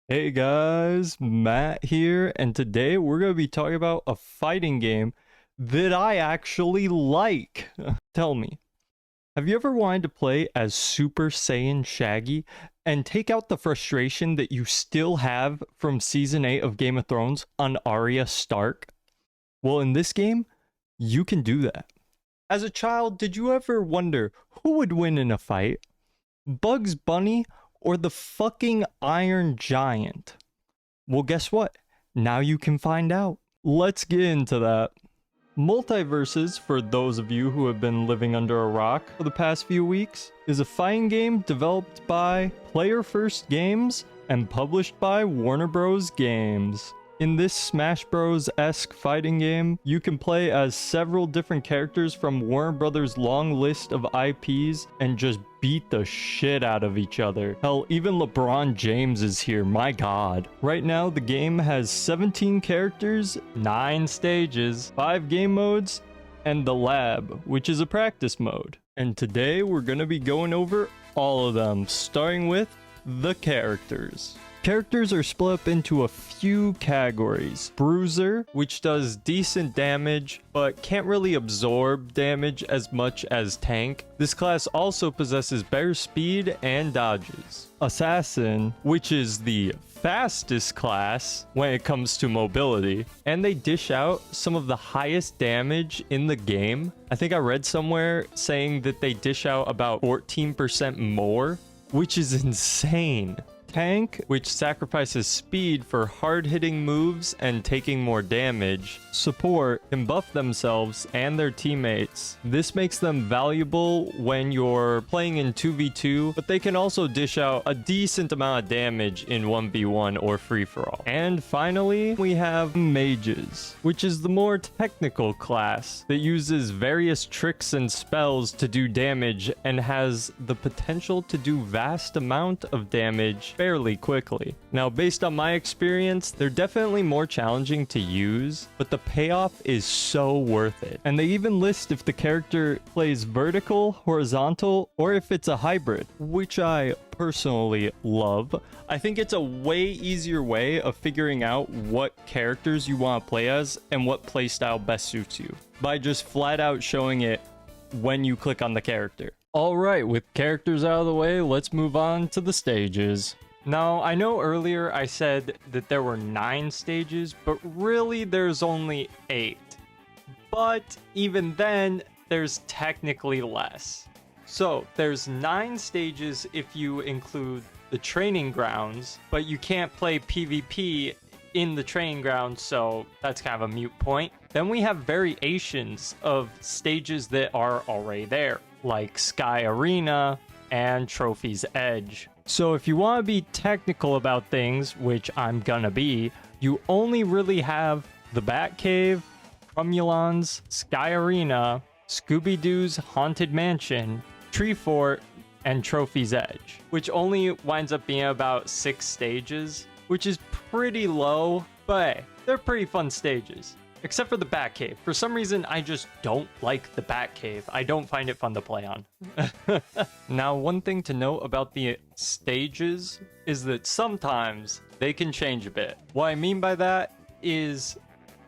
Hey guys, Matt here, and today we're going to be talking about a fighting game that I actually like. Tell me, have you ever wanted to play as Super Saiyan Shaggy and take out the frustration that you still have from Season 8 of Game of Thrones on Arya Stark? Well, in this game, you can do that. As a child, did you ever wonder who would win in a fight? Bugs Bunny or the fucking Iron Giant? Well, guess what? Now you can find out. Let's get into that. Multiversus, for those of you who have been living under a rock for the past few weeks, is a fighting game developed by Player First Games and published by Warner Bros. Games. In this Smash Bros-esque fighting game, you can play as several different characters from Warner Bros.' long list of IPs and just beat the shit out of each other. Hell, even LeBron James is here, my god. Right now, the game has 17 characters, 9 stages, 5 game modes, and the lab, which is a practice mode. And today, we're gonna be going over all of them, starting with the characters. Characters are split up into a few categories. Bruiser, which does decent damage, but can't really absorb damage as much as Tank. This class also possesses better speed and dodges. Assassin, which is the fastest class when it comes to mobility, and they dish out some of the highest damage in the game. I think I read somewhere saying that they dish out about 14% more, which is insane. Tank, which sacrifices speed for hard-hitting moves and taking more damage. Support can buff themselves and their teammates. This makes them valuable when you're playing in 2v2, but they can also dish out a decent amount of damage in 1v1 or free-for-all. And finally, we have mages, which is the more technical class that uses various tricks and spells to do damage and has the potential to do vast amount of damage fairly quickly. Now, based on my experience, they're definitely more challenging to use, but the payoff is so worth it. And they even list if the character plays vertical, horizontal, or if it's a hybrid, which I personally love. I think it's a way easier way of figuring out what characters you want to play as and what playstyle best suits you by just flat out showing it when you click on the character. All right, with characters out of the way, let's move on to the stages. Now, I know earlier I said that there were 9 stages, but really there's only 8. But even then, there's technically less. So, there's 9 stages if you include the training grounds, but you can't play PvP in the training grounds, so that's kind of a moot point. Then we have variations of stages that are already there, like Sky Arena and Trophy's Edge. So if you want to be technical about things, which I'm gonna be, you only really have the Batcave, Cromulon's Sky Arena, Scooby-Doo's Haunted Mansion, Tree Fort, and Trophy's Edge, which only winds up being about 6 stages, which is pretty low, but hey, they're pretty fun stages. Except for the Batcave. For some reason, I just don't like the Batcave. I don't find it fun to play on. Now, one thing to note about the stages is that sometimes they can change a bit. What I mean by that is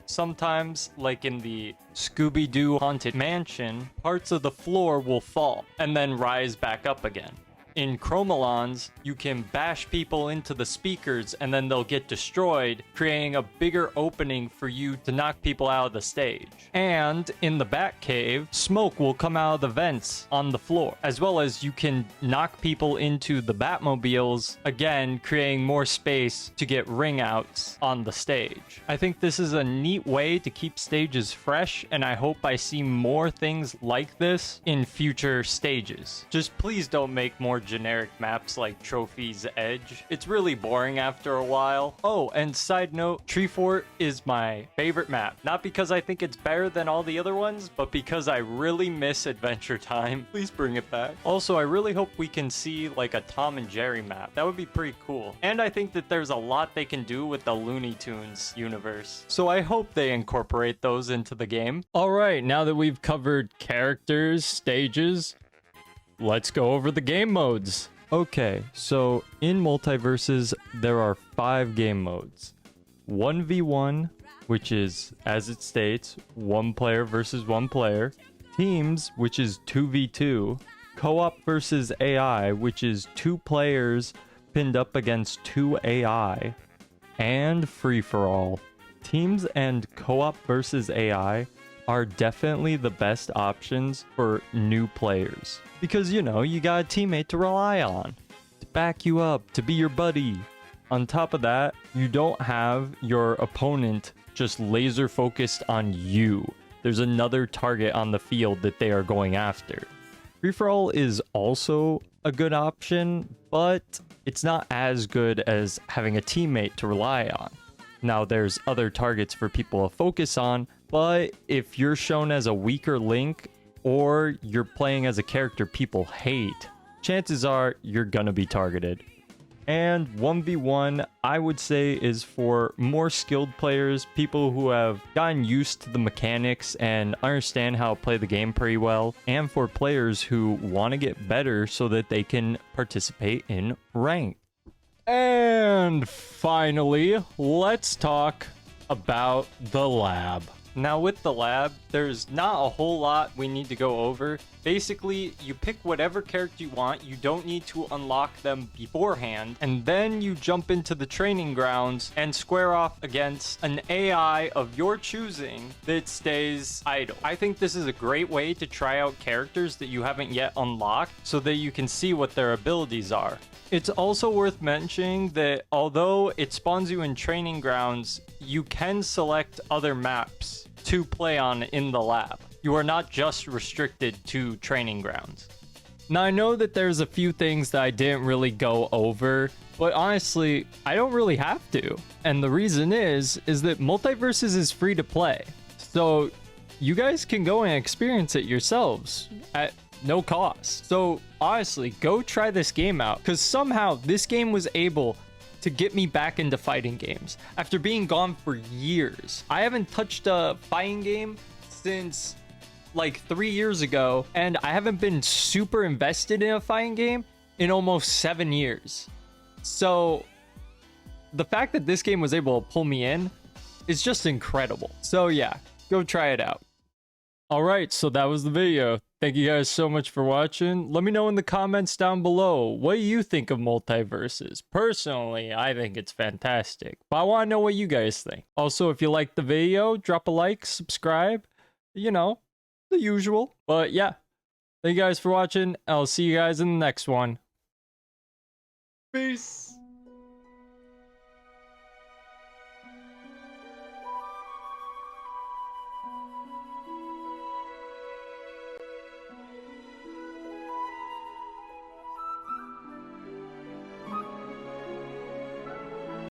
sometimes, like in the Scooby-Doo Haunted Mansion, parts of the floor will fall and then rise back up again. In Chromolons, you can bash people into the speakers and then they'll get destroyed, creating a bigger opening for you to knock people out of the stage. And in the Batcave, smoke will come out of the vents on the floor, as well as you can knock people into the Batmobiles, again, creating more space to get ring outs on the stage. I think this is a neat way to keep stages fresh, and I hope I see more things like this in future stages. Just please don't make more generic maps like Trophy's Edge. It's really boring after a while. Oh, and side note, Tree Fort is my favorite map. Not because I think it's better than all the other ones, but because I really miss Adventure Time. Please bring it back. Also, I really hope we can see like a Tom and Jerry map. That would be pretty cool. And I think that there's a lot they can do with the Looney Tunes universe. So I hope they incorporate those into the game. All right, now that we've covered characters, stages, let's go over the game modes. Okay, so in Multiverses, there are 5 game modes. 1v1, which is, as it states, 1 player versus 1 player. Teams, which is 2v2. Co-op versus AI, which is 2 players pinned up against 2 AI. And free-for-all. Teams and co-op versus AI are definitely the best options for new players. Because, you know, you got a teammate to rely on, to back you up, to be your buddy. On top of that, you don't have your opponent just laser focused on you. There's another target on the field that they are going after. Free-for-all is also a good option, but it's not as good as having a teammate to rely on. Now, there's other targets for people to focus on, but if you're shown as a weaker link or you're playing as a character people hate, chances are you're gonna be targeted. And 1v1, I would say, is for more skilled players, people who have gotten used to the mechanics and understand how to play the game pretty well, and for players who want to get better so that they can participate in ranked. And finally, let's talk about the lab. Now with the lab, there's not a whole lot we need to go over. Basically, you pick whatever character you want, you don't need to unlock them beforehand, and then you jump into the training grounds and square off against an AI of your choosing that stays idle. I think this is a great way to try out characters that you haven't yet unlocked so that you can see what their abilities are. It's also worth mentioning that although it spawns you in training grounds, you can select other maps to play on in the lab. You are not just restricted to training grounds. Now, I know that there's a few things that I didn't really go over, but honestly, I don't really have to. And the reason is that Multiversus is free to play. So you guys can go and experience it yourselves at no cost. So honestly, go try this game out, because somehow this game was able to get me back into fighting games after being gone for years. I haven't touched a fighting game since like 3 years ago, and I haven't been super invested in a fighting game in almost 7 years. So the fact that this game was able to pull me in is just incredible. So yeah, go try it out. All right, so that was the video. Thank you guys so much for watching. Let me know in the comments down below, what do you think of Multiversus? Personally, I think it's fantastic, but I want to know what you guys think. Also, if you liked the video, drop a like, subscribe, you know, the usual. But yeah, thank you guys for watching. I'll see you guys in the next one. Peace.